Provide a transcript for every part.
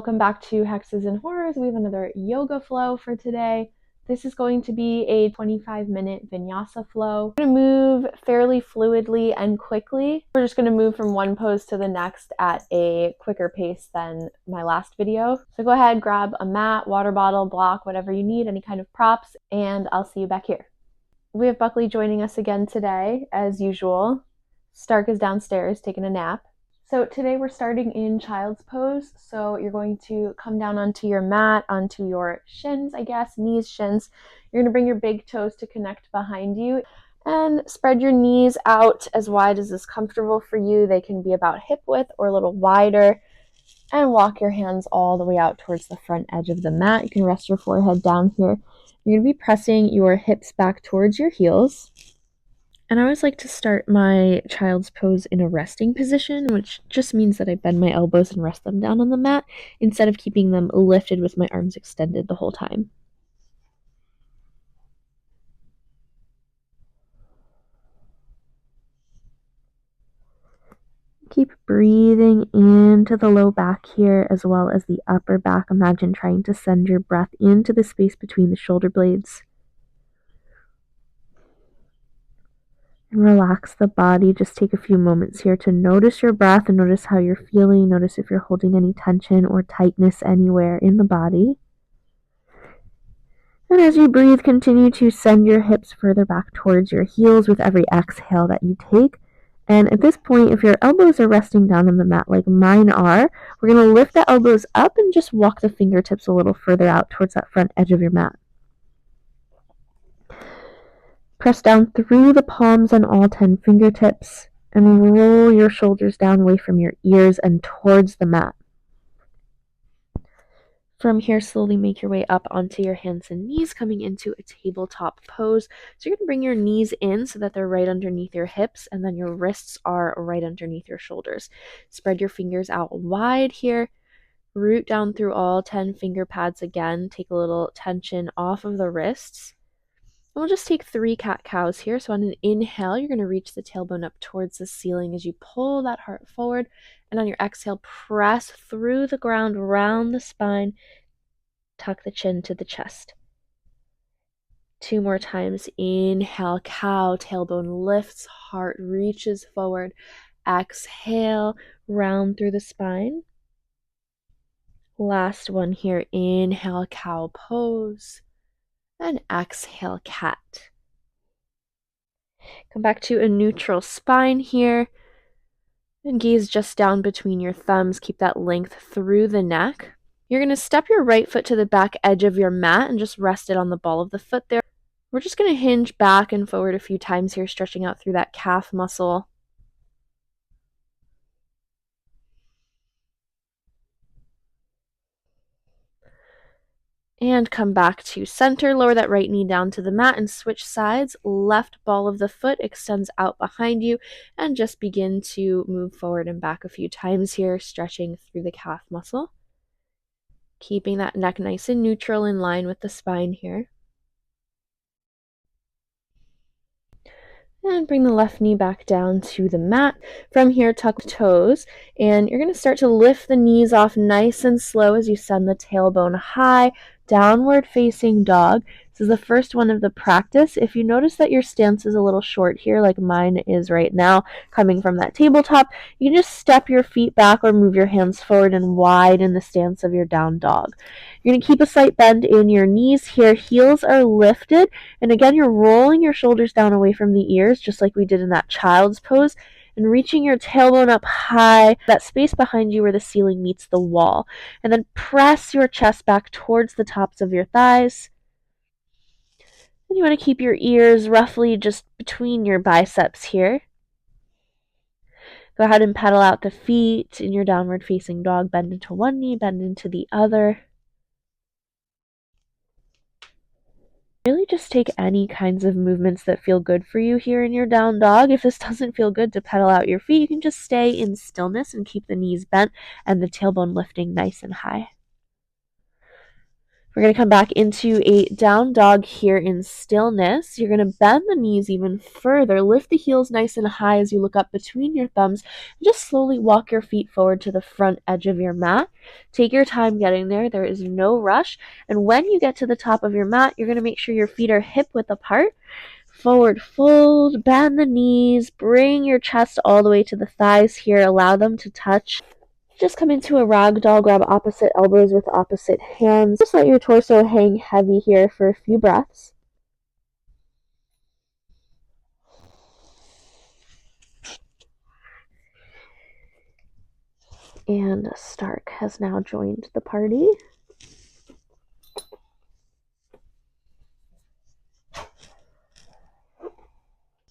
Welcome back to Hexes and Horrors. We have another yoga flow for today. This is going to be a 25-minute Vinyasa flow. We're going to move fairly fluidly and quickly. We're just going to move from one pose to the next at a quicker pace than my last video. So go ahead, grab a mat, water bottle, block, whatever you need, any kind of props, and I'll see you back here. We have Buckley joining us again today, as usual. Stark is downstairs taking a nap. So today we're starting in child's pose. So you're going to come down onto your mat, onto your shins, I guess, knees, shins. You're going to bring your big toes to connect behind you and spread your knees out as wide as is comfortable for you. They can be about hip width or a little wider. And walk your hands all the way out towards the front edge of the mat. You can rest your forehead down here. You're going to be pressing your hips back towards your heels. And I always like to start my child's pose in a resting position, which just means that I bend my elbows and rest them down on the mat instead of keeping them lifted with my arms extended the whole time. Keep breathing into the low back here as well as the upper back. Imagine trying to send your breath into the space between the shoulder blades. And relax the body. Just take a few moments here to notice your breath and notice how you're feeling. Notice if you're holding any tension or tightness anywhere in the body. And as you breathe, continue to send your hips further back towards your heels with every exhale that you take. And at this point, if your elbows are resting down on the mat like mine are, we're going to lift the elbows up and just walk the fingertips a little further out towards that front edge of your mat. Press down through the palms on all 10 fingertips and roll your shoulders down away from your ears and towards the mat. From here, slowly make your way up onto your hands and knees, coming into a tabletop pose. So you're going to bring your knees in so that they're right underneath your hips, and then your wrists are right underneath your shoulders. Spread your fingers out wide here. Root down through all 10 finger pads again. Take a little tension off of the wrists. And we'll just take 3 cat-cows here. So on an inhale, you're going to reach the tailbone up towards the ceiling as you pull that heart forward. And on your exhale, press through the ground, round the spine, tuck the chin to the chest. 2 more times. Inhale, cow, tailbone lifts, heart reaches forward. Exhale, round through the spine. Last one here. Inhale, cow pose. And exhale, cat. Come back to a neutral spine here. And gaze just down between your thumbs. Keep that length through the neck. You're going to step your right foot to the back edge of your mat and just rest it on the ball of the foot there. We're just going to hinge back and forward a few times here, stretching out through that calf muscle. And come back to center. Lower that right knee down to the mat and switch sides. Left ball of the foot extends out behind you and just begin to move forward and back a few times here, stretching through the calf muscle. Keeping that neck nice and neutral in line with the spine here. And bring the left knee back down to the mat. From here, tuck the toes. And you're going to start to lift the knees off nice and slow as you send the tailbone high. Downward facing dog. This is the first one of the practice. If you notice that your stance is a little short here, like mine is right now, coming from that tabletop, you can just step your feet back or move your hands forward and wide in the stance of your down dog. You're going to keep a slight bend in your knees here. Heels are lifted. And again, you're rolling your shoulders down away from the ears, just like we did in that child's pose. And reaching your tailbone up high, that space behind you where the ceiling meets the wall. And then press your chest back towards the tops of your thighs. And you want to keep your ears roughly just between your biceps here. Go ahead and pedal out the feet in your downward facing dog. Bend into one knee, bend into the other. Really just take any kinds of movements that feel good for you here in your down dog. If this doesn't feel good to pedal out your feet, you can just stay in stillness and keep the knees bent and the tailbone lifting nice and high. We're going to come back into a down dog here in stillness. You're going to bend the knees even further. Lift the heels nice and high as you look up between your thumbs. Just slowly walk your feet forward to the front edge of your mat. Take your time getting there. There is no rush. And when you get to the top of your mat, you're going to make sure your feet are hip-width apart. Forward fold, bend the knees, bring your chest all the way to the thighs here. Allow them to touch. Just come into a ragdoll, grab opposite elbows with opposite hands. Just let your torso hang heavy here for a few breaths. And Stark has now joined the party.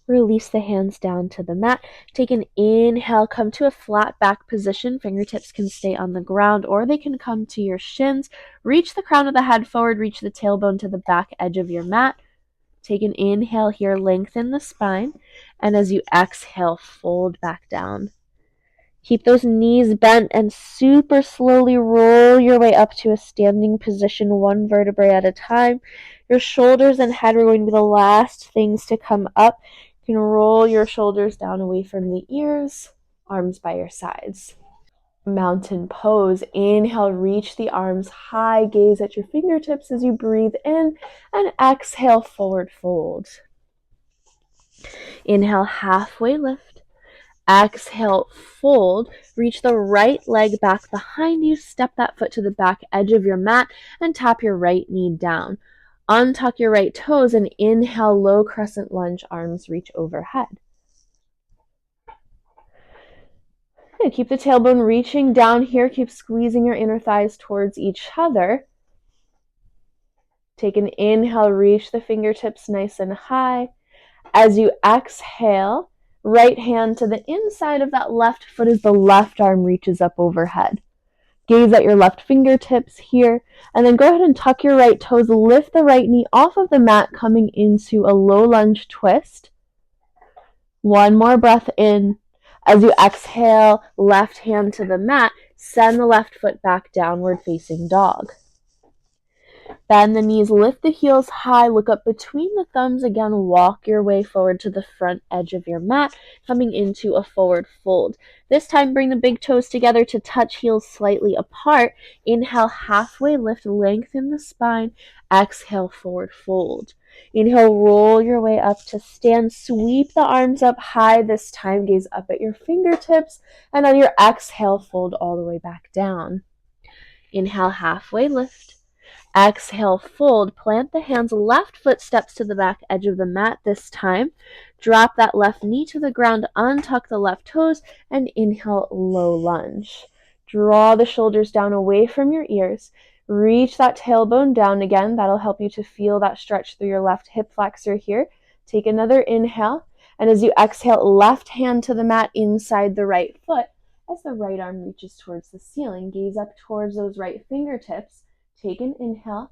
Release the hands down to the mat. Take an inhale, come to a flat back position. Fingertips can stay on the ground or they can come to your shins. Reach the crown of the head forward, reach the tailbone to the back edge of your mat. Take an inhale here, lengthen the spine, and as you exhale, fold back down. Keep those knees bent and super slowly roll your way up to a standing position, one vertebrae at a time. Your shoulders and head are going to be the last things to come up. You can roll your shoulders down away from the ears, arms by your sides. Mountain pose. Inhale, reach the arms high, gaze at your fingertips as you breathe in, and exhale, forward fold. Inhale, halfway lift. Exhale, fold. Reach the right leg back behind you. Step that foot to the back edge of your mat and tap your right knee down. Untuck your right toes and inhale, low crescent lunge, arms reach overhead. And keep the tailbone reaching down here. Keep squeezing your inner thighs towards each other. Take an inhale, reach the fingertips nice and high. As you exhale, right hand to the inside of that left foot as the left arm reaches up overhead. Gaze at your left fingertips here, and then go ahead and tuck your right toes. Lift the right knee off of the mat, coming into a low lunge twist. One more breath in. As you exhale, left hand to the mat, send the left foot back, downward facing dog. Bend the knees, lift the heels high, look up between the thumbs again, walk your way forward to the front edge of your mat, coming into a forward fold. This time, bring the big toes together to touch heels slightly apart. Inhale, halfway lift, lengthen the spine. Exhale, forward fold. Inhale, roll your way up to stand. Sweep the arms up high. This time, gaze up at your fingertips. And on your exhale, fold all the way back down. Inhale, halfway lift. Exhale, fold. Plant the hands, left foot steps to the back edge of the mat this time. Drop that left knee to the ground, untuck the left toes, and inhale, low lunge. Draw the shoulders down away from your ears. Reach that tailbone down again. That'll help you to feel that stretch through your left hip flexor here. Take another inhale, and as you exhale, left hand to the mat inside the right foot. As the right arm reaches towards the ceiling, gaze up towards those right fingertips. Take an inhale.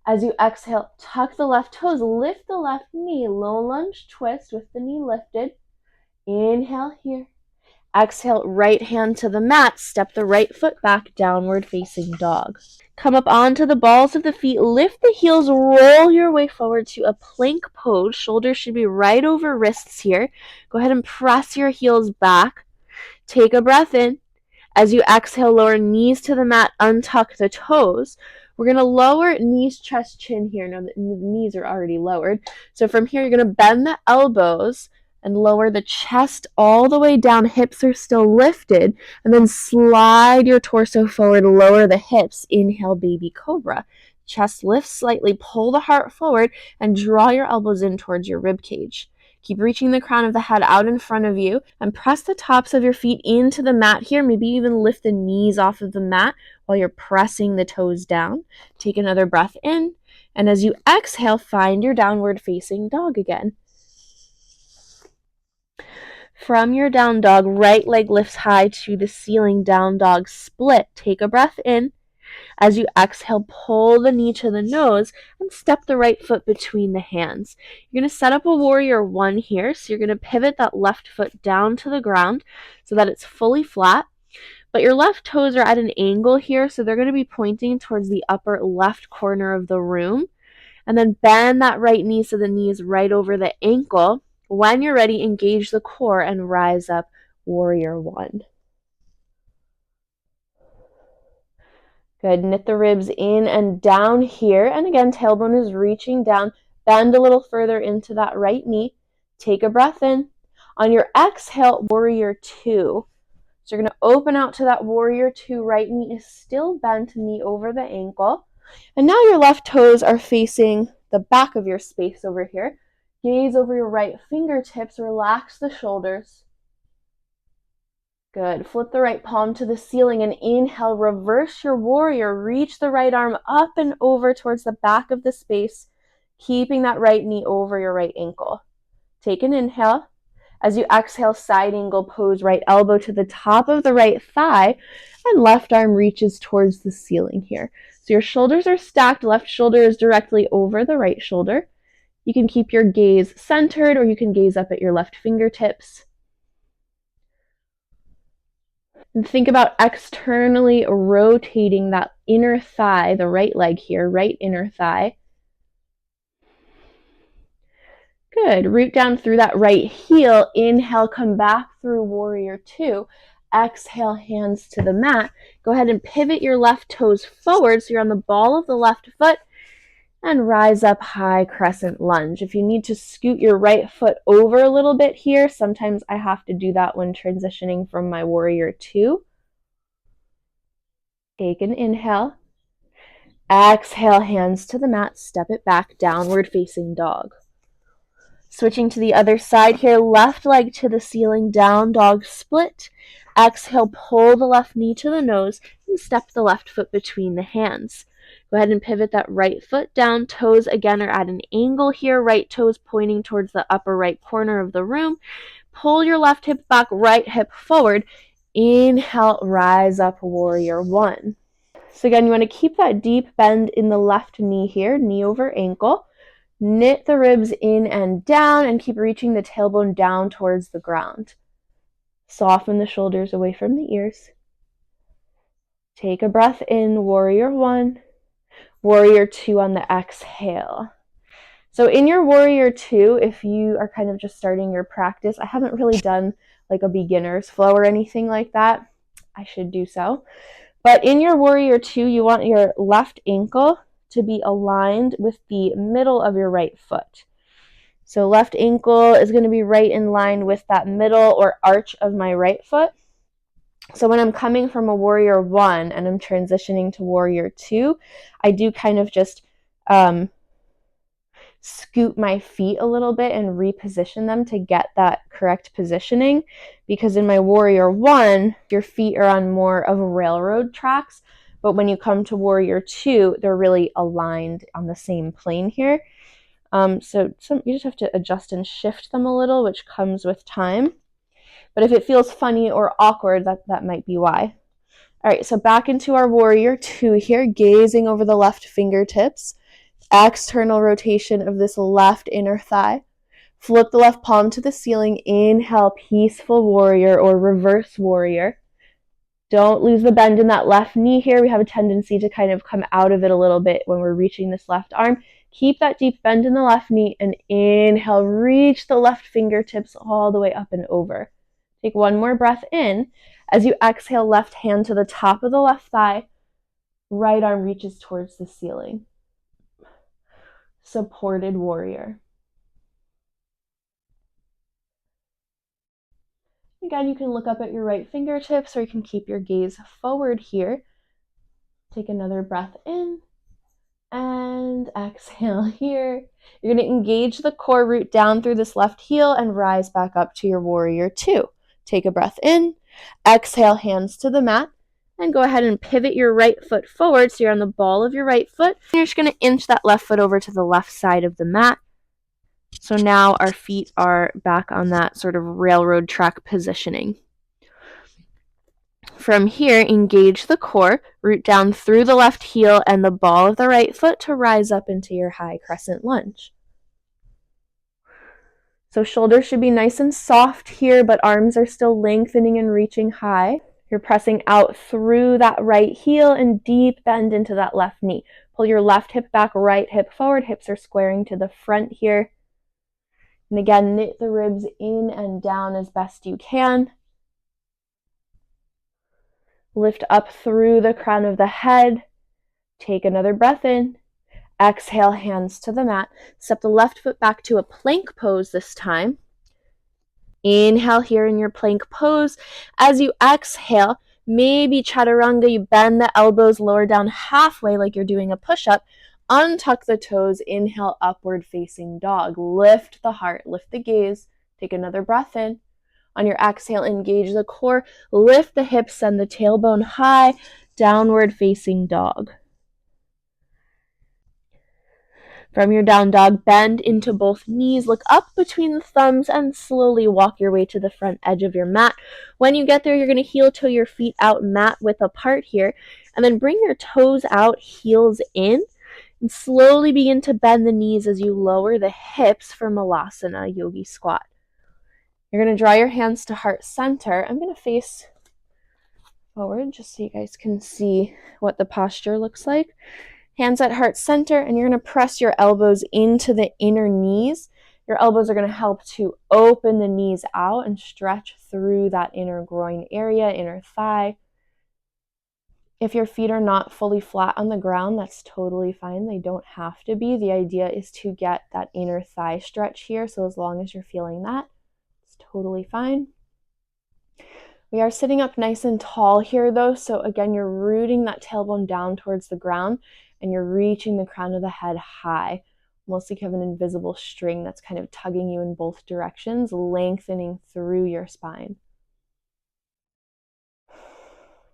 As you exhale, tuck the left toes, lift the left knee, low lunge twist with the knee lifted. Inhale here. Exhale, right hand to the mat, step the right foot back, downward facing dog. Come up onto the balls of the feet, lift the heels, roll your way forward to a plank pose. Shoulders should be right over wrists here. Go ahead and press your heels back. Take a breath in. As you exhale, lower knees to the mat, untuck the toes. We're going to lower knees, chest, chin here. Now the knees are already lowered. So from here, you're going to bend the elbows and lower the chest all the way down. Hips are still lifted. And then slide your torso forward, lower the hips. Inhale, baby cobra. Chest lifts slightly, pull the heart forward, and draw your elbows in towards your rib cage. Keep reaching the crown of the head out in front of you and press the tops of your feet into the mat here. Maybe even lift the knees off of the mat while you're pressing the toes down. Take another breath in. And as you exhale, find your downward facing dog again. From your down dog, right leg lifts high to the ceiling, down dog split. Take a breath in. As you exhale, pull the knee to the nose and step the right foot between the hands. You're going to set up a warrior one here. So you're going to pivot that left foot down to the ground so that it's fully flat. But your left toes are at an angle here, so they're going to be pointing towards the upper left corner of the room. And then bend that right knee so the knee is right over the ankle. When you're ready, engage the core and rise up, warrior one. Good. Knit the ribs in and down here. And again, tailbone is reaching down. Bend a little further into that right knee. Take a breath in. On your exhale, warrior two. So you're going to open out to that warrior two. Right knee is still bent, knee over the ankle. And now your left toes are facing the back of your space over here. Gaze over your right fingertips. Relax the shoulders. Good. Flip the right palm to the ceiling and inhale, reverse your warrior. Reach the right arm up and over towards the back of the space, keeping that right knee over your right ankle. Take an inhale. As you exhale, side angle pose, right elbow to the top of the right thigh, and left arm reaches towards the ceiling here. So your shoulders are stacked. Left shoulder is directly over the right shoulder. You can keep your gaze centered, or you can gaze up at your left fingertips. And think about externally rotating that inner thigh, the right leg here, right inner thigh. Good. Root down through that right heel. Inhale, come back through warrior two. Exhale, hands to the mat. Go ahead and pivot your left toes forward so you're on the ball of the left foot, and rise up, high crescent lunge. If you need to scoot your right foot over a little bit here, sometimes I have to do that when transitioning from my warrior two. Take an inhale. Exhale, hands to the mat, step it back, downward facing dog. Switching to the other side here, left leg to the ceiling, down dog split. Exhale, pull the left knee to the nose and step the left foot between the hands. Go ahead and pivot that right foot down. Toes again are at an angle here. Right toes pointing towards the upper right corner of the room. Pull your left hip back, right hip forward. Inhale, rise up, warrior one. So again, you want to keep that deep bend in the left knee here, knee over ankle. Knit the ribs in and down and keep reaching the tailbone down towards the ground. Soften the shoulders away from the ears. Take a breath in, warrior one. Warrior two on the exhale. So in your warrior two, if you are kind of just starting your practice, I haven't really done like a beginner's flow or anything like that. I should do so. But in your warrior two, you want your left ankle to be aligned with the middle of your right foot. So left ankle is going to be right in line with that middle or arch of my right foot. So when I'm coming from a warrior one and I'm transitioning to warrior two, I do kind of just scoot my feet a little bit and reposition them to get that correct positioning, because in my warrior one, your feet are on more of railroad tracks, but when you come to warrior two, they're really aligned on the same plane here. So you just have to adjust and shift them a little, which comes with time. But if it feels funny or awkward, that might be why. All right, so back into our warrior two here, gazing over the left fingertips. External rotation of this left inner thigh. Flip the left palm to the ceiling. Inhale, peaceful warrior or reverse warrior. Don't lose the bend in that left knee here. We have a tendency to kind of come out of it a little bit when we're reaching this left arm. Keep that deep bend in the left knee and inhale, reach the left fingertips all the way up and over. Take one more breath in. As you exhale, left hand to the top of the left thigh. Right arm reaches towards the ceiling. Supported warrior. Again, you can look up at your right fingertips, or you can keep your gaze forward here. Take another breath in and exhale here. You're going to engage the core, root down through this left heel and rise back up to your warrior two. Take a breath in, exhale, hands to the mat, and go ahead and pivot your right foot forward so you're on the ball of your right foot. You're just going to inch that left foot over to the left side of the mat. So now our feet are back on that sort of railroad track positioning. From here, engage the core, root down through the left heel and the ball of the right foot to rise up into your high crescent lunge. So shoulders should be nice and soft here, but arms are still lengthening and reaching high. You're pressing out through that right heel and deep bend into that left knee. Pull your left hip back, right hip forward. Hips are squaring to the front here. And again, knit the ribs in and down as best you can. Lift up through the crown of the head. Take another breath in. Exhale, hands to the mat. Step the left foot back to a plank pose this time. Inhale here in your plank pose. As you exhale, maybe chaturanga, you bend the elbows, lower down halfway like you're doing a push-up. Untuck the toes, inhale, upward facing dog. Lift the heart, lift the gaze. Take another breath in. On your exhale, engage the core, lift the hips, send the tailbone high, downward facing dog. From your down dog, bend into both knees, look up between the thumbs, and slowly walk your way to the front edge of your mat. When you get there, you're going to heel toe your feet out, mat width apart here, and then bring your toes out, heels in, and slowly begin to bend the knees as you lower the hips for Malasana, yogi squat. You're going to draw your hands to heart center. I'm going to face forward just so you guys can see what the posture looks like. Hands at heart center, and you're going to press your elbows into the inner knees. Your elbows are going to help to open the knees out and stretch through that inner groin area, inner thigh. If your feet are not fully flat on the ground, that's totally fine. They don't have to be. The idea is to get that inner thigh stretch here, so as long as you're feeling that, it's totally fine. We are sitting up nice and tall here though, so again, you're rooting that tailbone down towards the ground and you're reaching the crown of the head high. Almost like you have an invisible string that's kind of tugging you in both directions, lengthening through your spine.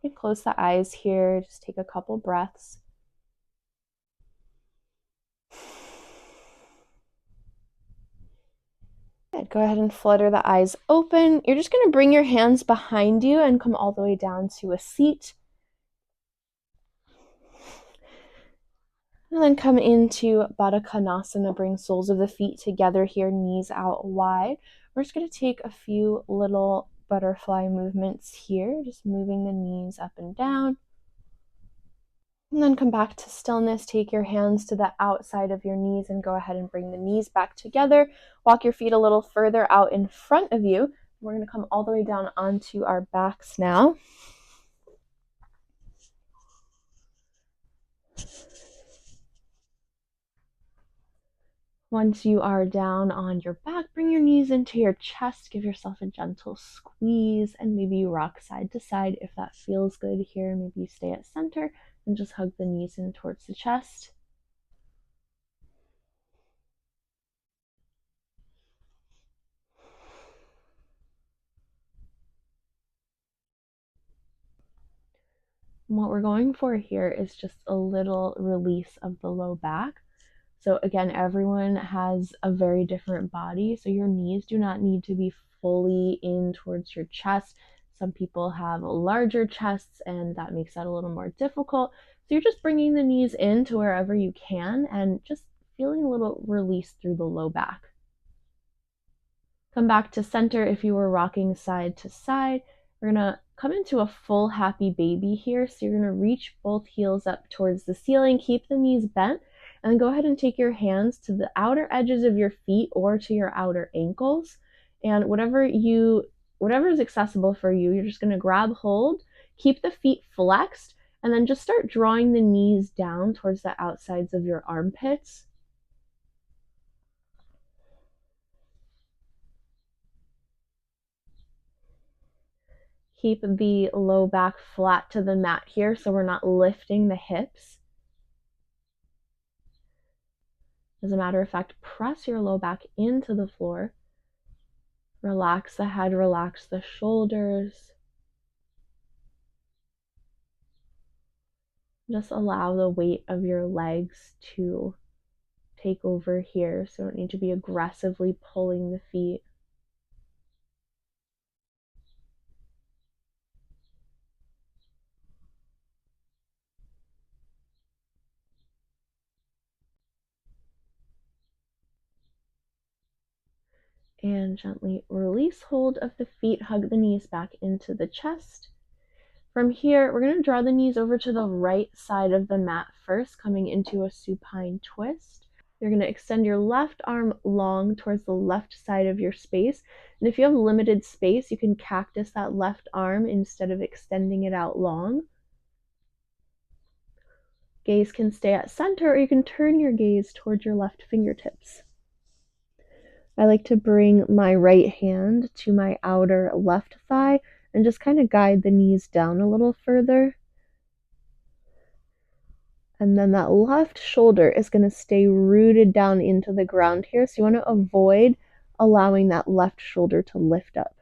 You can close the eyes here, just take a couple breaths. Good. Go ahead and flutter the eyes open. You're just going to bring your hands behind you and come all the way down to a seat. And then come into Baddha Konasana, bring soles of the feet together here, knees out wide. We're just going to take a few little butterfly movements here, just moving the knees up and down. And then come back to stillness. Take your hands to the outside of your knees and go ahead and bring the knees back together. Walk your feet a little further out in front of you. We're going to come all the way down onto our backs now. Once you are down on your back, bring your knees into your chest. Give yourself a gentle squeeze and maybe you rock side to side if that feels good here. Maybe you stay at center and just hug the knees in towards the chest. And what we're going for here is just a little release of the low back. So again, everyone has a very different body, so your knees do not need to be fully in towards your chest. Some people have larger chests and that makes that a little more difficult. So you're just bringing the knees in to wherever you can and just feeling a little release through the low back. Come back to center if you were rocking side to side. We're going to come into a full happy baby here. So you're going to reach both heels up towards the ceiling, keep the knees bent, and then go ahead and take your hands to the outer edges of your feet or to your outer ankles. And whatever is accessible for you, you're just going to grab hold, keep the feet flexed, and then just start drawing the knees down towards the outsides of your armpits. Keep the low back flat to the mat here so we're not lifting the hips. As a matter of fact, press your low back into the floor. Relax the head, relax the shoulders. Just allow the weight of your legs to take over here, so you don't need to be aggressively pulling the feet. And gently release hold of the feet, hug the knees back into the chest. From here, we're going to draw the knees over to the right side of the mat first, coming into a supine twist. You're going to extend your left arm long towards the left side of your space. And if you have limited space, you can cactus that left arm instead of extending it out long. Gaze can stay at center, or you can turn your gaze towards your left fingertips. I like to bring my right hand to my outer left thigh and just kind of guide the knees down a little further. And then that left shoulder is going to stay rooted down into the ground here. So you want to avoid allowing that left shoulder to lift up.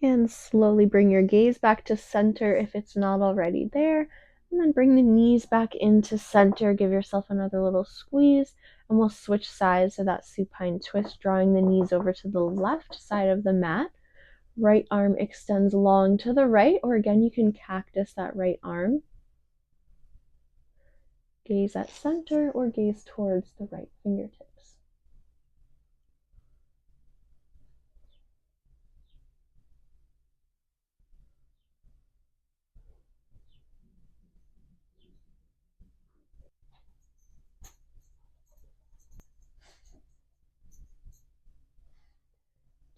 And slowly bring your gaze back to center if it's not already there. And then bring the knees back into center. Give yourself another little squeeze. And we'll switch sides to that supine twist, drawing the knees over to the left side of the mat. Right arm extends long to the right, or again, you can cactus that right arm. Gaze at center or gaze towards the right fingertips.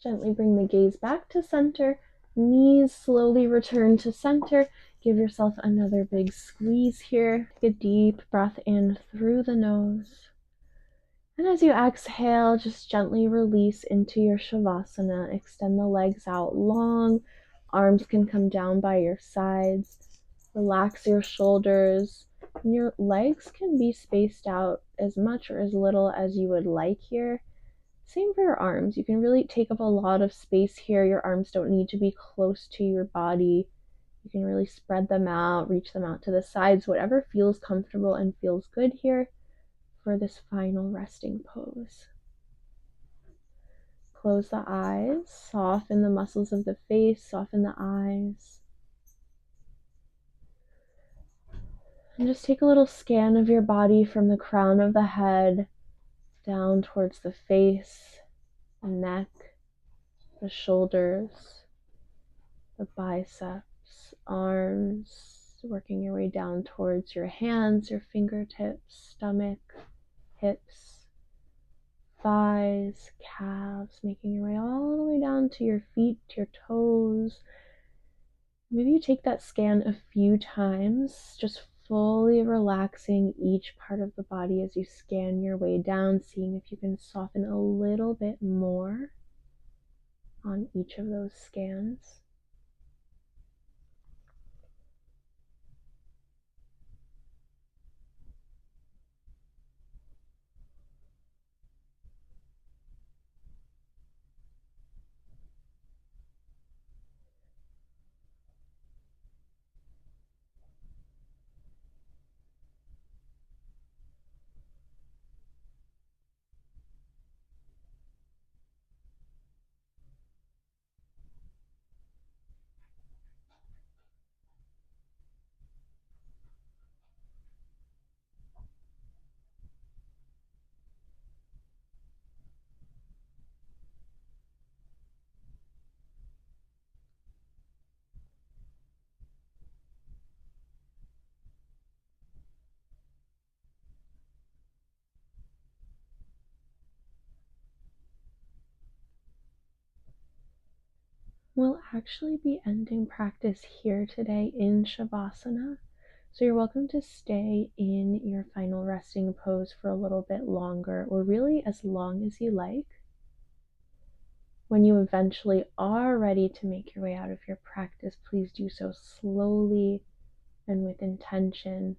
Gently bring the gaze back to center. Knees slowly return to center. Give yourself another big squeeze here. Take a deep breath in through the nose. And as you exhale, just gently release into your Shavasana. Extend the legs out long. Arms can come down by your sides. Relax your shoulders. And your legs can be spaced out as much or as little as you would like here. Same for your arms. You can really take up a lot of space here. Your arms don't need to be close to your body. You can really spread them out, reach them out to the sides, whatever feels comfortable and feels good here for this final resting pose. Close the eyes, soften the muscles of the face, soften the eyes. And just take a little scan of your body from the crown of the head down towards the face, the neck, the shoulders, the biceps, arms, working your way down towards your hands, your fingertips, stomach, hips, thighs, calves, making your way all the way down to your feet, to your toes. Maybe you take that scan a few times, just fully relaxing each part of the body as you scan your way down, seeing if you can soften a little bit more on each of those scans. We'll actually be ending practice here today in Shavasana. So you're welcome to stay in your final resting pose for a little bit longer, or really as long as you like. When you eventually are ready to make your way out of your practice, please do so slowly and with intention.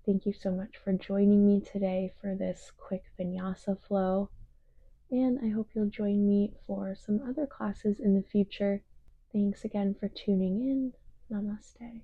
Thank you so much for joining me today for this quick Vinyasa flow. And I hope you'll join me for some other classes in the future. Thanks again for tuning in. Namaste.